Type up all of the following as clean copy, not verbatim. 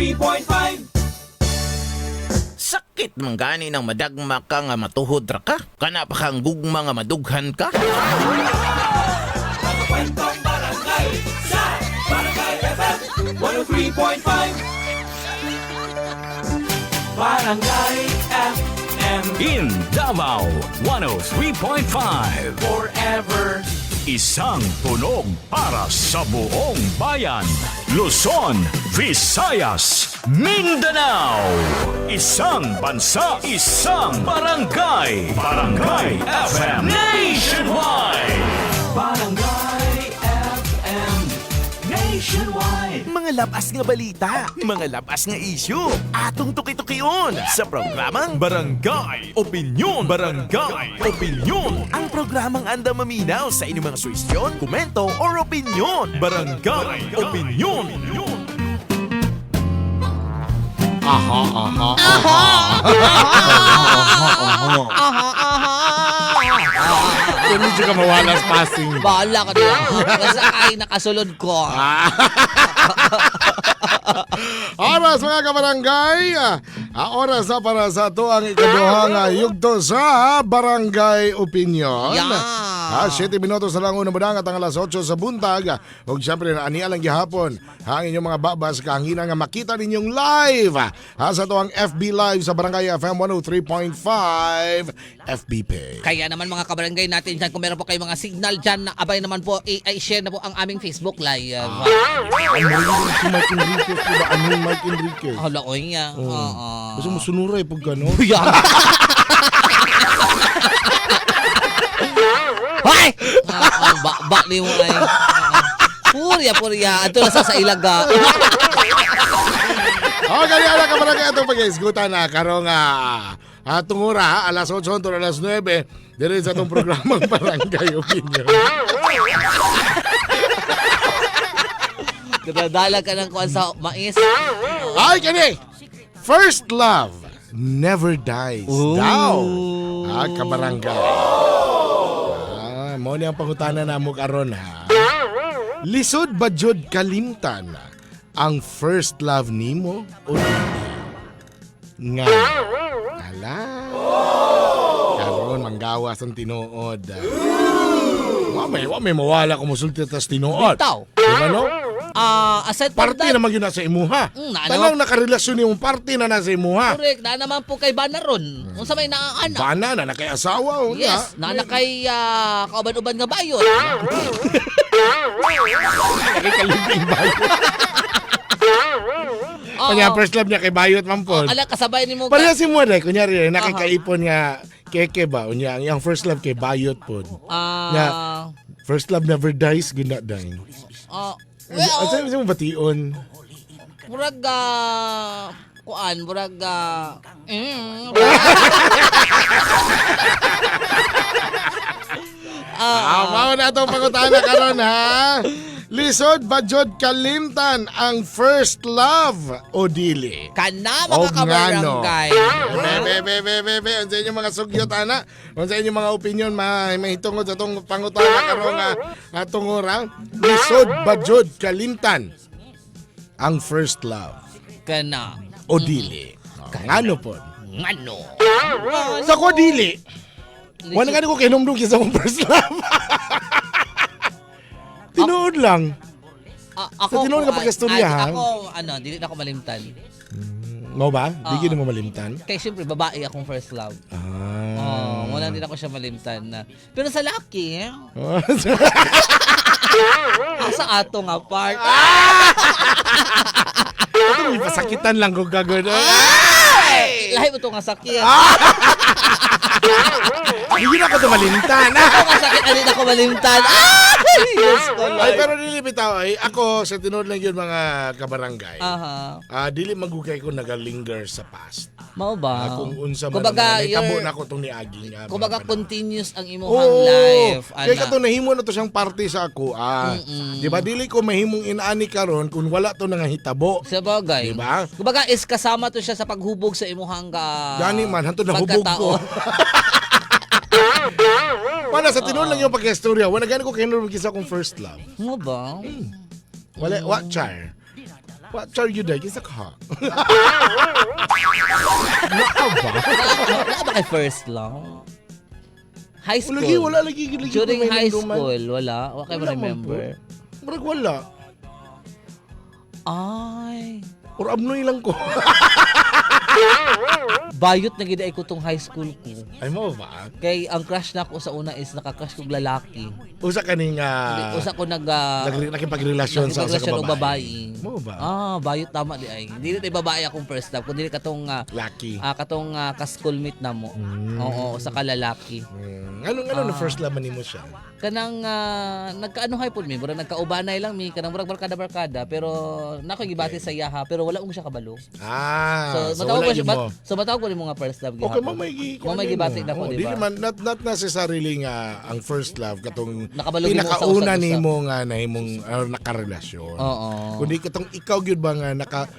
103.5. Sakit man gani ng madagma ka nga matuhod ra ka? Kana pa kang gugma nga madughan ka? Kwentong Barangay sa Barangay FM 103.5. Barangay FM In Davao, 103.5. forever. Isang tunog para sa buong bayan. Luzon, Visayas, Mindanao. Isang bansa, isang barangay. Barangay FM Nationwide. Barangay FM Nationwide. Mga labas nga balita, mga labas nga issue. Atong tuki-tukion sa programang Barangay Opinyon. Barangay Opinyon. Ang programang anda maminaw sa inyong mga suwestyon, komento, or opinyon. Barangay Opinyon. Kung medyo ka mawalas passing. Bahala ka na. Basta ay nakasulod ko. Oras mga kabarangay. Oras na para sa ito ang ikaduhang yugto sa Barangay Opinyon. Yeah. 7 minutos na lang unang budang at ang alas 8 sa buntag. Huwag siyempre na aniya lang gihapon. Ang inyong mga babas kahangina nga makita ninyong live. Sa ito ang FB Live sa Barangay FM 103.5 FB page. Kaya naman mga kabarangay natin dyan, kung meron po kayong mga signal dyan, na abay naman po, i-share na po ang aming Facebook Live. Ang marinig si Mike Enriquez, diba? Ano yung Mike Enriquez? Hala, oy nga. Gusto mo sunuray pag gano'n? Yan. Hoy! Bakli mo ay. Purya. Ito na sa ilaga. Okay, ala ka pala itong pag-isgutan na karong tungura, alas 8 hangtod alas 9, dito sa itong programang Barangay Opinyon. Kadadala ka ng kuwan sa mais. Ay, kani! First love never dies. Daw! Kabarangay. Mo ni ang pangutana na mo karon ha. Lisod ba jud kalimtan ang first love nimo o hindi? Nga. Ala. Karon manggawas ang tinuod. Wa may mawala ko musulti tas tinuod. Bitaw. Diba no? Aside from Party that, naman yun nasa imuha. Naano? Tanang nakarelasyon yung party na nasa imuha. correct, na naman po kay Banaron. Kung sa may naaanak. Bana na nakay-asawa. O Yes, na kay kauban-uban nga bayot. Nakikalibing bayot. Kanya first love niya kay bayot man po. Ala, kasabay ni mo. Pareha si mo dahil. Kunyari, nakikaipon nga keke ba? Unya, ang first love kay bayot po. First love never dies, good not dying. Well, Asa mo bation? murag, kuan, murag, Mao na itong pangutana karon ha. Lisod ba jud kalimtan ang first love o dili? kana mga kabarangay. Bebe, unsa inyong mga sugyot ana? Unsa inyong mga opinion mahitungod sa tong pangutana karon nga tungora? Lisod ba jud kalimtan ang first love Kana. o dili? Ngano po? Ngano? Sa ko dili. Wala nga ko kinumdum kisa mong first love. Tinuod lang. Ako, Sa tinuod nga pagkastoryahan. Ako, dili na ako malimtan. Mo ba? Di mo malimtan? Kaya syempre, babae akong first love. Wala din ako siya malimtan na. Pero sa laki, sa ato nga part. Ito may pasakitan lang kung gagawin. Lahi mo ito nga sakit. Hindi na ako ito malimtan. Ako nga sakit, alin ako malimtan. Yes ko Ay, lang. pero dili bitaw ay ako sa tinuod lang yun mga kabarangay. Dili magugay ko nagalinger sa past. Mao ba? Kung unsa man Kumbaga, tabo na ko tong niaging. Kumbaga, continuous ang imuhang life. Kaya kato nahimo na to siyang party sa ako. Di ba dili ko mahimong inaani karon kung wala to nga hitabo. Sa bagay. Diba? Kumbaga, is kasama to siya sa paghubog sa imuhang Gani man, hanto na hubog ko. Wala, sa tinuod lang yung pagka-istorya. Wala gani ko kinurugis akong first love. Ano ba? Wala, what char? What are you there? Kisa ka. Wala ba kay first lang? High school. Wala lagi. During may high nanduman. school, wala. Wala kayo Wala man remember. po. Murag wala. Ay. Or abnoy lang ko. Bayot na gid ko tong high school ko. Ay mo ba? Kay ang crush na ko sa una is nakakrush kong lalaki. Usa kaning Usa ko nakipagrelasyon sa usa ka nakipagrelasyon og babae. babae. Mo ba? Bayot tama di ay. Dili na babae akong first love, kundi katong Lucky. katong ka-schoolmate na mo. Oo, usa ka lalaki. Anong na first love man nimo siya? Kanang nagkaanuhay pud mi, murag nagkaubanay lang mi, kanang murag barkada pero nako gibati sa iyaha pero wala mo siya kabalo. So matawag wala ko siya, yun mo. so matawag ko nimo nga first love Okay, gihapon. mamay gibati na ko, di Di ba? man not necessarily nga ang first love katong Nakabalo nimo sa pinakauna usap-usap. nimo nga nahimong nakarelasyon. Oo. Kundi katong ikaw gyud ba nga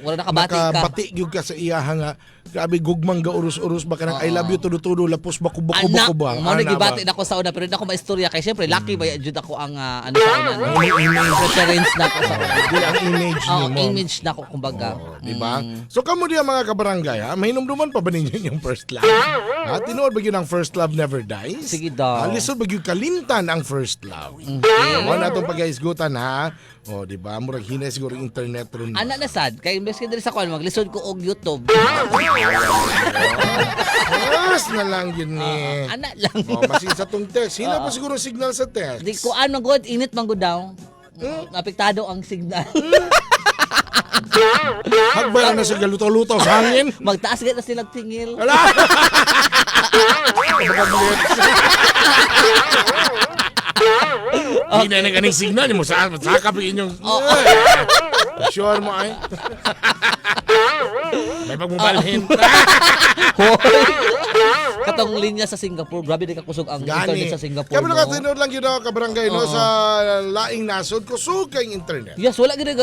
Wala nakabati ka. nakabati gyud ka sa iyaha nga grabe gugmang ga urus-urus ba kanang I love you tudo-tudo lapos bakubo-kubo Anak, ba. mo nagibati na ko sa una pero hindi ako maistorya kay syempre lucky ba jud ako ang ano sa una no? Reference na ko sa una. Di ang image nimo. Image na ko kumbaga. Di ba? So kamo diya mga kabarangay, mahinumduman pa ba ninyo yung first love? Tinuod ba yun ang first love never dies? Sige daw. Lisod ba yun kalimtan ang first love? Mo na itong pag-aisgutan ha. O, di ba? Murag hinay siguro yung internet ron. Ana na sad kay imbes kay diri sa kwan maglisod ko og YouTube. Yes na lang yun ni. Ana lang. Masin sa tong test. Hina pa siguro signal sa test. Di ko ano god init man gud daw. Apektado ang signal. Hagbala na sa galuto-luto sa hangin. Magtaas gid na sila tingil. Wala! Hindi na ganing signal mo sa kapin inyong sure mo ay may pagmubalhin. Katong linya sa Singapore, grabe di ka kusog ang internet sa Singapore. Kaya no? tinod lang yun ako kabarangay no, sa laing nasod, kusog kay internet. Yes, wala gid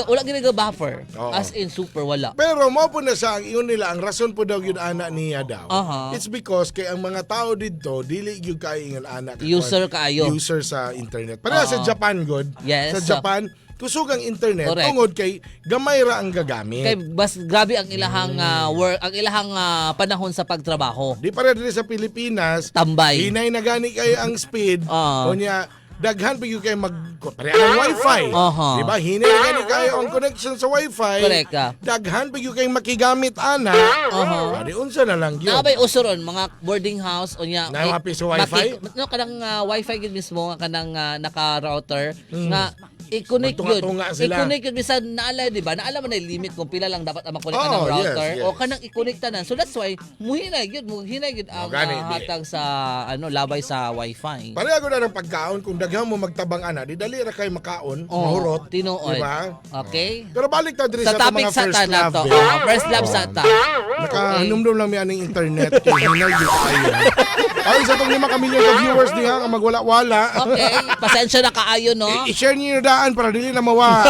buffer. Oo. As in super wala. Pero mo po na sa ang iyon nila, ang rason po daw yun ana niya daw. Aha. It's because kay ang mga tao dito, dili yung kay ingon ana. User kaayo. User sa internet. Pareha sa Japan, God. Yes. Sa Japan, kusog ang internet. Correct. Tungod kay gamay ra ang gagamit. Kay bas grabe ang ilahang work, ang ilahang panahon sa pagtrabaho. Di para dili sa Pilipinas, Tambay. hinay na gani kay ang speed. Oo. O niya, daghan pa yung kayo pareha ang wifi. Aha. Di ba? Hinay na gani kayo ang connection sa wifi. Correct ka. Daghan pa yung kayo makigamit, ana. Aha. Di unsa na lang yun. Nakabay usuron mga boarding house o nya Na mga piso wifi? no kanang wifi gid mismo nga kanang naka-router nga i-connect yun. Magtunga-tunga sila. I-connect yun bisan naala di ba? Naala man na yung limit kung pila lang dapat ang makunik Oh, ng yes, router yes. o kanang i-connect tanan. So that's why muhinay gyud ang gani, hatag sa labay sa wifi. Pareha ko na ng pagkaon, kung daghan mo magtabang ana, di dali ra kay makaon, mahurot. Tinuod. Diba? Okay? Pero balik ta diri Sa sa, itong topic mga sa first ta na love. to. First love sa ta. Nakahinumdum lang mi aning internet kay hinay gyud kayo. Ay sa tong 5 kamilyon ka viewers diha nga magwala-wala. Okay, pasensya na kaayo no. I-share niyo yung daan para dili na mawa.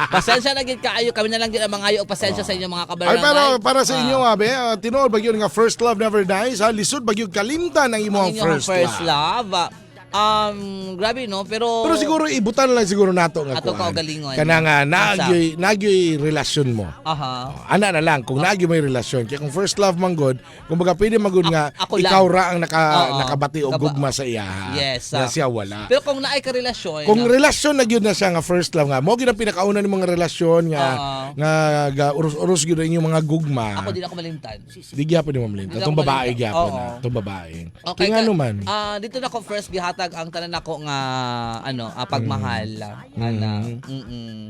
Pasensya na gid kaayo, kami na lang gid ang mangayo og pasensya sa inyo mga Ay kabarangay. pero para sa inyo abe, tinuod ba yun nga first love never dies ha? Lisod ba yun kalimtan ang imong Inyong first love. love. Grabe no, pero Pero siguro ibutan lang siguro nato nga Ato kuan. kaugalingon. Kana nga nagyoy relasyon mo. aha. Ana na lang kung nagyoy may relasyon kaya kung first love man god, kumbaga pwede man god nga ako lang. ikaw ra ang Oo. nakabati og gugma sa iya. Yes, Na siya wala. Pero kung naay ka relasyon, Kung relasyon na gyud na siya nga first love nga, mo gyud ang pinakauna ni mga relasyon nga nga urus-urus gyud inyong mga gugma. ako din ako malimtan. Di gyapon ni mamlin. Di Itong ako babae malimtan. gyapon Oo. na. Itong babae. Okay, Kaya ano man. dito na ko first gihatag ang tanan nako nga pagmahal. Ana.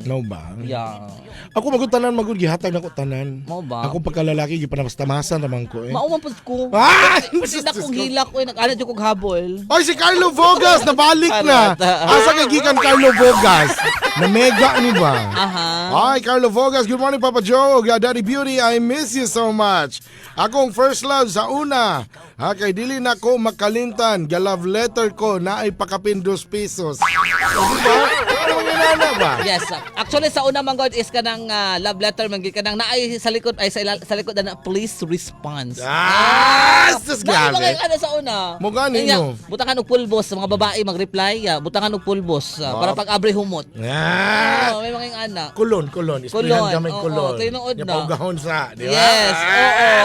No ba? Yeah. Ako magutanan magud gihatag nako tanan. Mao ba? Ako pagkalalaki gipanapastamasan naman ko eh. Mauman pud ko. Ay! Kasi na kong hilak ko, nag-ana jud kog habol. Ay, si Carlo Vogas, nabalik na. Asa kay gikan Carlo Vogas? Na mega ni ba? Aha. Hi, Carlo Vogas. Good morning, Papa Joe. Daddy Beauty, I miss you so much. Akong first love sa una. Kay dili na ko makalintan. Ga love letter ko na ay pakapin 2 pesos. O, diba? naman inana ba? Yes. Actually sa una man god is kanang love letter man gid kanang naay sa likod ay sa likod na please response. Sus Grabe. grabe. Ano sa una? Mo gani, Kanya, no? butangan og pulbos sa mga babae mag-reply, butangan og pulbos para pag abre humot. May mga ana. Kulon. Isprihan kami Oo, kulon. tinuod na. Paugahon sa, di ba? Yes,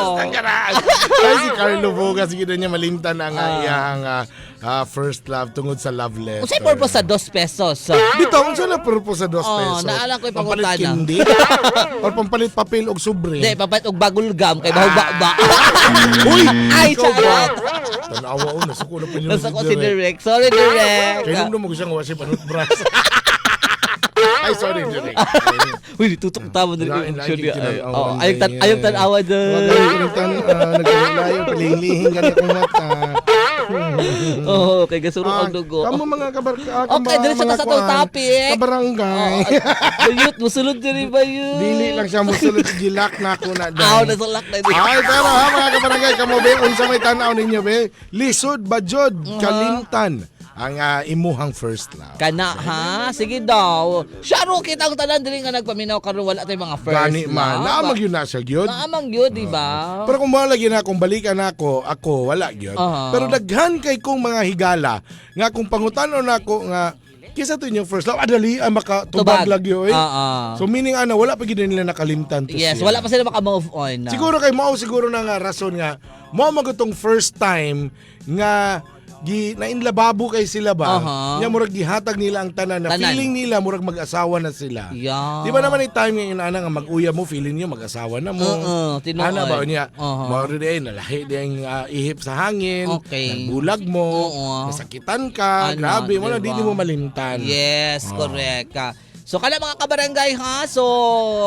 oo. Ay, si Carlo Boga, sige na niya malimtan ang iyang first love tungod sa love letter. Unsay purpose sa 2 pesos? Bitaw, unsa na purpose sa 2 pesos? naalang ko yung Pampalit pangutana. kindi? Or pampalit papel og sobre? Hindi, papat og bagulgam kay bahugba. Uy! Ay, ikaw ba? charot. Tanawa ko, nasuko na pa niyo Nasa ko si Direk. Sorry, Direk. Kaya nung mo siyang wasi panut bras. Ay, sorry, Direk. Uy, tutok tamo na rin. Ayong Ayong tanawa doon. Nagkalayo, palilihin ka na kong mata. Oo, kay gasuro ang dugo. Kamu mga Okay, dili sa tong topic. Kabarangay. Bayut, musulod diri bayut. Dili lang siya musulot gilak na ako na Aw, nasalak na diri. Ay, pero ha, mga kabarangay, kamo be, unsa may tanaw ninyo be? Lisod, bajod, kalimtan ang imuhang first love. Kana ha, sige daw. Syaro kitang tanan diri nga nagpaminaw karon wala tay mga first. Gani man, naamag yun na siya, gyud. Naamang yun, di ba? Pero kung wala lagi na, kung balikan ako wala gyud. Pero daghan kay kong mga higala, nga kung pangutanon ako nga, kisa to inyong first love, adali, makatubag lagi oy. So meaning wala pa gid nila nakalimtan to Yes, siya. wala pa sila makamove on. Siguro kay mao siguro na nga rason nga mao magutong first time nga nainlababo kay sila ba? Nya murag gihatag nila ang tanan na feeling nila murag mag-asawa na sila. Yeah. Di ba naman yung time nga inana nga mag-uya mo, feeling niyo mag-asawa na mo. tinuod. Ana ba niya? Mao rin nalahi din ihip sa hangin. Okay. Nagbulag mo. Nasakitan ka. Grabe, wala di mo malimtan. Yes, correct. So kana mga kabarangay ha, so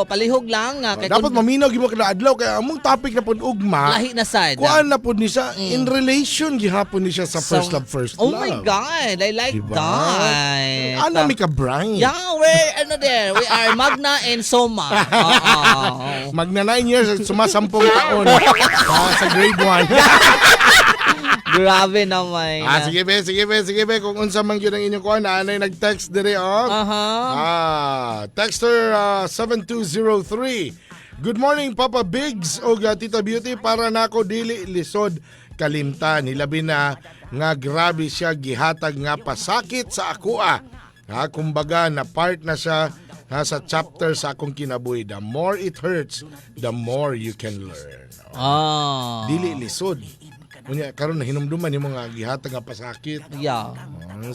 palihog lang kay Dapat maminaw gyud mo kada adlaw kay among topic na pud ugma. lahi na sad. Kuan na pud ni siya in relation gihapon ni siya sa first love first Oh love. my God, I like Diba? that. Ana mi ka Brian. Yeah, we are Magna and Soma. Magna 9 years at sumasampung taon sa grade 1. Grabe naman. Sige be. Kung unsa man gyud ang inyong kuan, anay nag-text dire texter 7203. Good morning Papa Bigs o Tita Beauty, para nako dili lisod kalimtan. Hilabi na nga grabe siya gihatag nga pasakit sa ako kumbaga na part na siya sa chapter sa akong kinabuhi. The more it hurts, the more you can learn. Dili lisod. Unya karon nahinumduman yung mga gihatag nga pasakit. Yeah.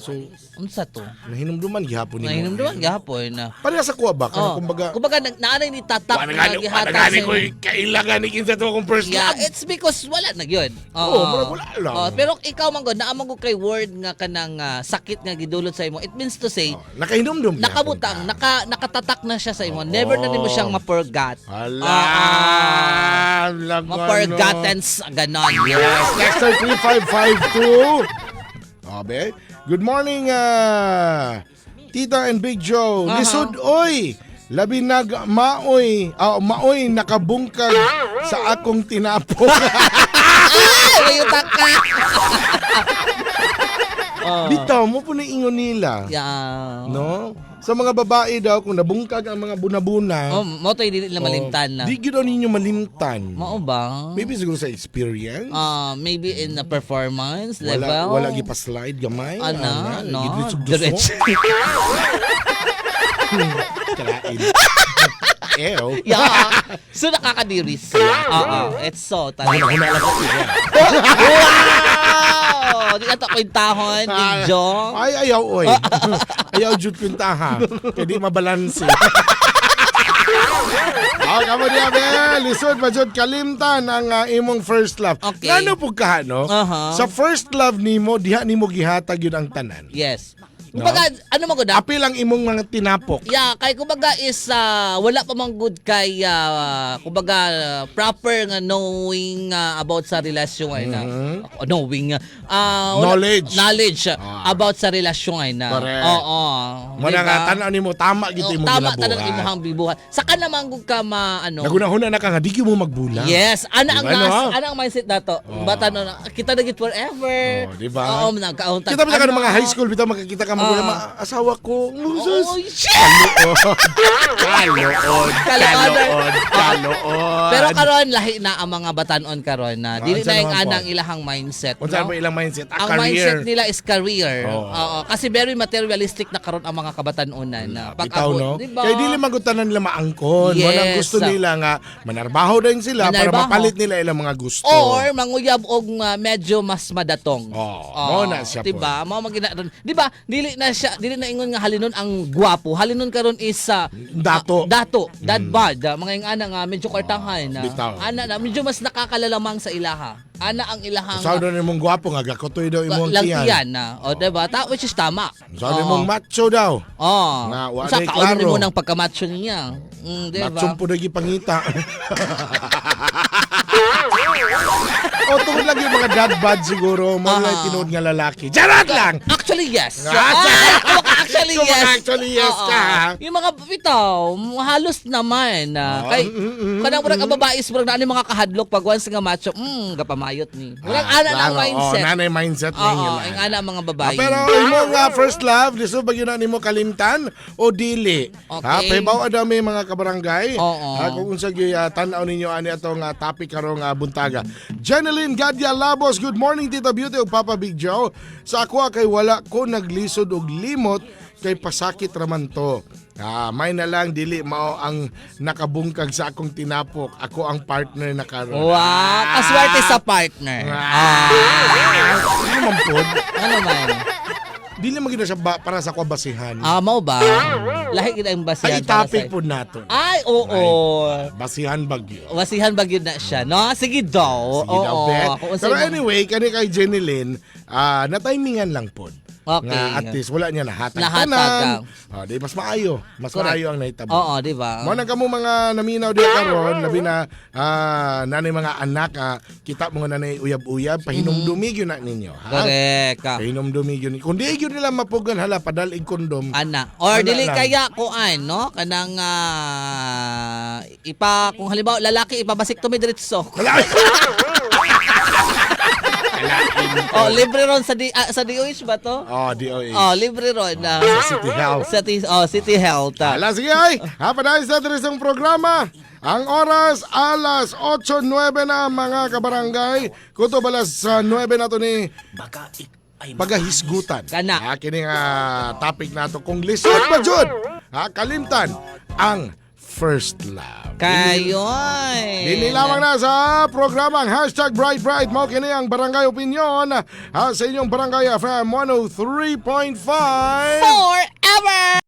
So Unsa to? nahinumduman gihapon nimo. Nahinumduman gihapon na. Pareha sa kuha ba? Kumbaga naanay ni tatak na gihatag. Gani ko kailangan ni kinsa to akong first Yeah, love. it's because wala na gyud. Wala lang. Pero ikaw man gud naamang ko kay word nga kanang sakit nga gidulot sa imo. It means to say Nakahinumdum ka. nakabutang, nakatatak na siya sa imo. Never na nimo siyang ma-forgot. Ma-forgotten ganon. Yes, Dexter 3552. Abe. Good morning, Tita and Big Joe. Lisod, oy! Labi maoy nakabungkag sa akong tinapo. Ay, taka. Bitaw mo po na ingon nila. Yeah. No? Sa mga babae daw, kung nabungkag ang mga buna-buna, mo to hindi nila malimtan na. di gid ninyo malimtan. Mao ba? Maybe siguro sa experience. Maybe in the performance level. Wala gipa-slide gamay. No. Diretso. Kalain. Ew. Yeah. So nakakadiris. It's so talaga. Huna lang ako. Wow! Di ka to kwintahon, Big Joe. Ay, ayaw, oy. Ayaw, jud kwintaha. Kaya di mabalanse. Kamo diya, be. Lisod, majud kalimtan ang imong first love. Okay. Ngano po ka, no? Sa first love nimo, diha nimo gihatag yun ang tanan. Yes. Kumbaga, ano man gud? Apil ang imong mga tinapok. Yeah, kay kumbaga is wala pa man good kay kumbaga proper nga knowing about sa relasyon ay na. Knowing knowledge about sa relasyon ay na. Correct. Oo. Muna nga tanaw nimo tama gid imong tama ginabuhat. tanang imong bibuhat. Saka naman gud ka Nagunahuna na ka nga di mo magbulang. Yes, ana ang Diba, ana ang mindset nato. Bata no kita na gid forever. Diba? Oo, nagkauntag. Kita pa ka ng mga high school bitaw makakita ka Mga asawa ko. Musos. Oh, shit! Kalood. Pero karon lahi na ang mga batanon karon na dili unsa na yung naman po? anang ilahang mindset. Kung saan no? ba ilang mindset? Ang Career. mindset nila is career. Oo. Oo, kasi very materialistic na karon ang mga kabatanunan na Bitaw, no? diba? Kaya dili magutanan nila maangkon. Yes. Walang gusto nila nga manarbaho din sila para Manarbaho. mapalit nila ilang mga gusto. Or manguyab og medyo mas madatong. mao na siya po. diba? Mao magina ron. Diba? Dili na ingon nga halinon ang gwapo. Halinon karon is Dato. dad bod. Mga yung ana nga medyo kwartahan na. Bitaw. Ana na medyo mas nakakalalamang sa ilaha. Ana ang ilahang Sabi na mong gwapo nga gakotoy daw imong langtiyan tiyan. na. O diba? Which is tama. Sabi mong macho daw. Oh. Nga, wa Sa day kaunon klaro. mo ng pagkamacho niya. Diba? Machong po nagi pangita. O tungod lang yung mga dad bod siguro, mga tinuod nga lalaki. Charot lang! Actually, yes. Actually, Kung yes. actually, yes Oo. ka, ha? Yung mga bitaw, halos naman. Kay, kanang murag ang babae is murag na mga kahadlok pag once nga macho, gapamayot ni. Murag ana na ang mindset. Nanay mindset Oo, ninyo. ang ana ang mga babae. Pero imo nga first love, liso ba yun na nimo kalimtan o dili? Okay. Paybaw adami mga kabarangay. Oo. Kung unsa gyud tan-aw ninyo ani atong topic karong buntaga. Jeneline Gadya Labos, good morning Tita Beauty ug Papa Big Joe. Sa ako kay wala ko naglisod og limot kay pasakit raman to. May na lang dili mao ang nakabungkag sa akong tinapok. Ako ang partner na karon. Wow, kaswerte sa partner. Ano man pod? Ano man? Dili man gid siya para sa ko basihan. Mao ba? Lahi gid ang Ay basihan. para topic sa- po nato. Ay, oo. Basihan bagyo. Wasihan ba yun na siya, no? Sige daw. Sige daw, Oo. bet. Kung Pero sino- anyway, kani kay Jeneline, na-timingan lang po. Okay. Nga at least wala niya nahatag. Nahatag tanan. ka. Di mas maayo. Mas Correct. maayo ang naitabo. Oo, di ba? Mo na kamo mga naminaw di karon, labi na nanay mga anak, kita mo nga nanay uyab-uyab, pahinumdumi gyud na ninyo, ha? Correct. Pahinumdumi gyud. Kung di gyud nila mapugan hala padalig kondom. Ana. Or Ana dili lang. kaya kuan, no? Kanang kung halimbawa lalaki ipabasik to may diretso. Oh, libre ron sa DOH ba to? DOH. Oh, libre ron na. Sa City Health. City Health. Ala, sige ay. Hapadahil sa ating programa. Ang oras, alas 8:09 na mga kabarangay. Kuto balas sa 9 na to ni pagahisgutan. Kana. Kini nga topic nato kung lisod ba jud. Kalimtan ang first love. Kayoy. Dili lamang na sa programang #Bright Bright. Mao kini ang Barangay Opinion sa inyong Barangay FM 103.5. Forever!